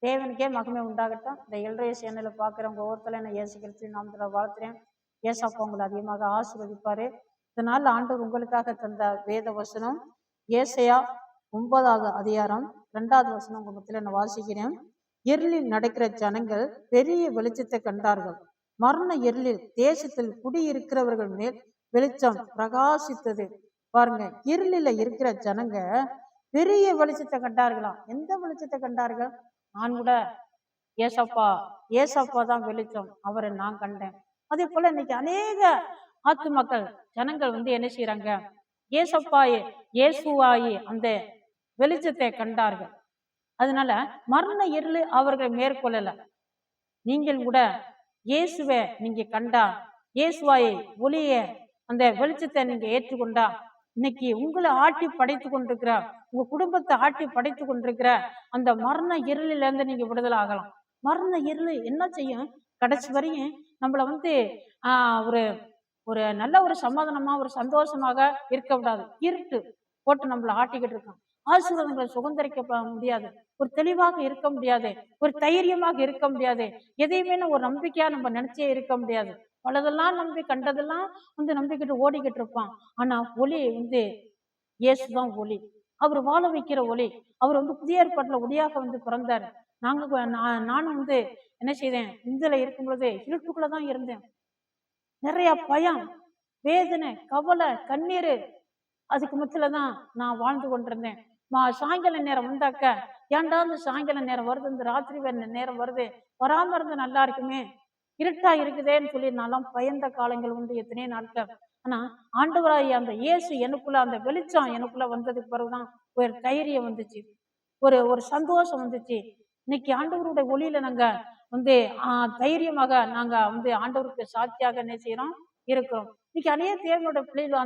தேவனுக்கே மகிமை உண்டாகட்டும். இந்த எல்ரைய சேனலை பார்க்குறவங்க ஒவ்வொருத்தரையும் நான் இயேசு கிறிஸ்துவின் நாமத்தில் வாழ்த்துறேன். ஏசப்பா உங்களை அதிகமாக ஆசீர்வதிப்பாரு. இதனால் ஆண்டவர் உங்களுக்காக தந்த வேத வசனம் ஏசையா 9வது அதிகாரம் 2வது வசனம் உங்க மத்தியில நான் வாசிக்கிறேன். இருளில் நடக்கிற ஜனங்கள் பெரிய வெளிச்சத்தை கண்டார்கள். மரண இருளில் தேசத்தில் குடியிருக்கிறவர்கள் மேல் வெளிச்சம் பிரகாசித்தது. பாருங்க, இருளில இருக்கிற ஜனங்க பெரிய வெளிச்சத்தை கண்டார்களாம். எந்த வெளிச்சத்தை கண்டார்கள்? நான் கூட ஏசப்பா தான் வெளிச்சம், அவரை நான் கண்டேன். அதே போல இன்னைக்கு அநேக ஆத்துமக்கள் ஜனங்கள் என்ன செய்யறாங்க? இயேசுவாயி அந்த வெளிச்சத்தை கண்டார்கள். அதனால மரண இருள் அவர்களை மேற்கொள்ளல. நீங்கள் கூட இயேசுவை நீங்க கண்டா, இயேசுவாயை ஒளிய அந்த வெளிச்சத்தை நீங்க ஏற்றுக்கொண்டா, இன்னைக்கு உங்களை ஆட்டி படைத்து கொண்டிருக்கிற, உங்க குடும்பத்தை ஆட்டி படைத்து கொண்டிருக்கிற அந்த மரண இருளில இருந்து நீங்க விடுதலை ஆகலாம். மரண இருள் என்ன செய்யும்? கடைசி வரையும் நம்மள ஒரு ஒரு நல்ல ஒரு சமாதானமா ஒரு சந்தோஷமாக இருக்க விடாது. இருட்டு போட்டு நம்மளை ஆட்டிக்கிட்டு இருக்கோம். ஆசீர்வாதங்களை சுதந்திரிக்க முடியாது. ஒரு தெளிவாக இருக்க முடியாது. ஒரு தைரியமாக இருக்க முடியாது. எதையுமே ஒரு நம்பிக்கையா நம்ம நினைச்சே இருக்க முடியாது. பலதெல்லாம் நம்பி கண்டதெல்லாம் நம்பிக்கிட்டு ஓடிக்கிட்டு இருப்பான். ஆனா ஒளி இயேசுதான் ஒளி. அவர் வாழ வைக்கிற ஒளி. அவர் புதிய ஏற்பாட்டுல ஒளியாக பிறந்தாரு. நானும் என்ன செய்தேன்? இந்துல இருக்கும் பொழுது இருட்டுக்குள்ளதான் இருந்தேன். நிறைய பயம், வேதனை, கவலை, கண்ணீர், அதுக்கு மத்தியிலதான் நான் வாழ்ந்து கொண்டிருந்தேன். சாயங்கால நேரம் வந்தாக்க, ஏன்டா இந்த சாயங்கால நேரம் வருது, இந்த ராத்திரி நேரம் வருது, வராம இருந்து நல்லா இருக்குமே, இருட்டா இருக்குதேன்னு சொல்லி நான்லாம் பயந்த காலங்கள் எத்தனையோ நாட்கள். ஆனா ஆண்டவராய் அந்த இயேசு எனக்குள்ள, அந்த வெளிச்சம் எனக்குள்ள வந்ததுக்கு பிறகுதான் ஒரு தைரியம் வந்துச்சு, ஒரு சந்தோஷம் வந்துச்சு. இன்னைக்கு ஆண்டவருடைய ஒளியில நாங்க தைரியமாக நாங்க ஆண்டவருக்கு சாட்சியாக என்ன செய்யறோம்? இருக்கிறோம். இன்னைக்கு அநேக தேவனுடைய பிள்ளைகள்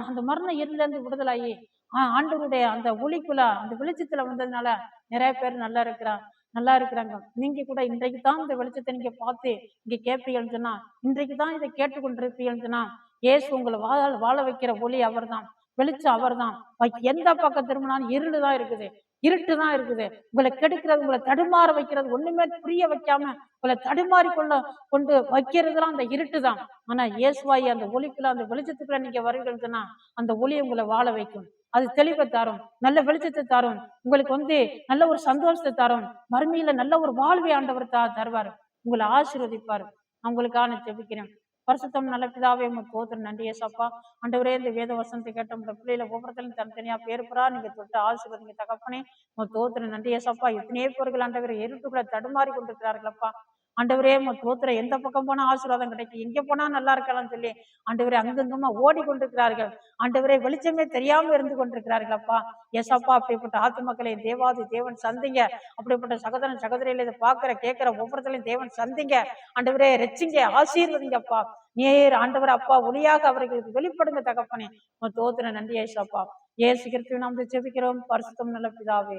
அந்த மரண இருளில இருந்து விடுதலாகி ஆண்டவருடைய அந்த ஒளிக்குள்ள, அந்த வெளிச்சத்துல வந்ததுனால நிறைய பேர் நல்லா இருக்கிறாங்க. நீங்க கூட இன்றைக்கு தான் இந்த வெளிச்சத்தை நீங்க பார்த்து இங்க கேட்பீங்கன்னு சொன்னா, இன்றைக்கு தான் இதை கேட்டுக்கொண்டிருப்பீங்கன்னு சொன்னா, இயேசு உங்களை வாழ வைக்கிற ஒளி அவர் தான், வெளிச்சம் அவர் தான். எந்த பக்கம் திரும்பினாலும் இருள் தான் இருக்குது, இருட்டு தான் இருக்குது. உங்களை கெடுக்கிறது, உங்களை தடுமாற வைக்கிறது, ஒண்ணுமே புரிய வைக்காம உங்களை தடுமாறி கொண்டு வைக்கிறதுலாம் அந்த இருட்டு தான். ஆனா இயேசுவாயி அந்த ஒளிக்குள்ள, அந்த வெளிச்சத்துக்குள்ள நீங்க வருவீங்கன்னு சொன்னா, அந்த ஒளி உங்களை வாழ வைக்கும். அது தெளிவை தரும், நல்ல வெளிச்சத்தை தரும், உங்களுக்கு நல்ல ஒரு சந்தோஷத்தை தரும். மறுமையில நல்ல ஒரு வாழ்வை ஆண்டவர் தருவாரு, உங்களை ஆசீர்வதிப்பாரு. நான் உங்களுக்காக ஜெபிக்கிறேன். பரிசுத்தம் நல்ல பிதாவே, தோத்திரம், நன்றி ஏசப்பா. ஆண்டவரே, இந்த வேத வசனத்தை கேட்ட உங்க பிள்ளைகளை ஒவ்வொருத்தரும் தனித்தனியா பேருப்புறா நீங்க தொட்டு ஆசீர்வதிங்க தகப்பனே. தோத்திரம், நன்றி ஏசப்பா. எத்தனையோ பேர்கள் ஆண்டவரை இருட்டுக்குள்ள தடுமாறி கொண்டிருக்கிறார்களப்பா. ஆண்டவரே, தோத்திரம், எந்த பக்கம் போனா ஆசீர்வாதம் கிடைக்கும், எங்க போனா நல்லா இருக்கலாம் சொல்லி ஆண்டவரே அங்கங்கமா ஓடிக்கொண்டிருக்கிறார்கள். ஆண்டவரே, வெளிச்சமே தெரியாம இருந்து கொண்டிருக்கிறார்கள் அப்பா. ஏசப்பா, அப்படிப்பட்ட ஆத்துமக்களை தேவன் சந்திங்க. அப்படிப்பட்ட சகோதரன் சகோதரிகளை இதை பார்க்கிற கேட்கிற ஒவ்வொருத்தரையும் தேவன் சந்திங்க. ஆண்டவரே, ரட்சிங்க, ஆசீர்வதிங்கப்பா. நேர் ஆண்டவர் அப்பா ஒளியாக அவர்களுக்கு வெளிப்படுங்க தகப்பனே. தோத்திரம், நன்றி ஏசப்பா. இயேசு கிறிஸ்துவின் நாமத்தில் ஜெபிக்கிறோம், பரிசுத்தம் நல்ல பிதாவே.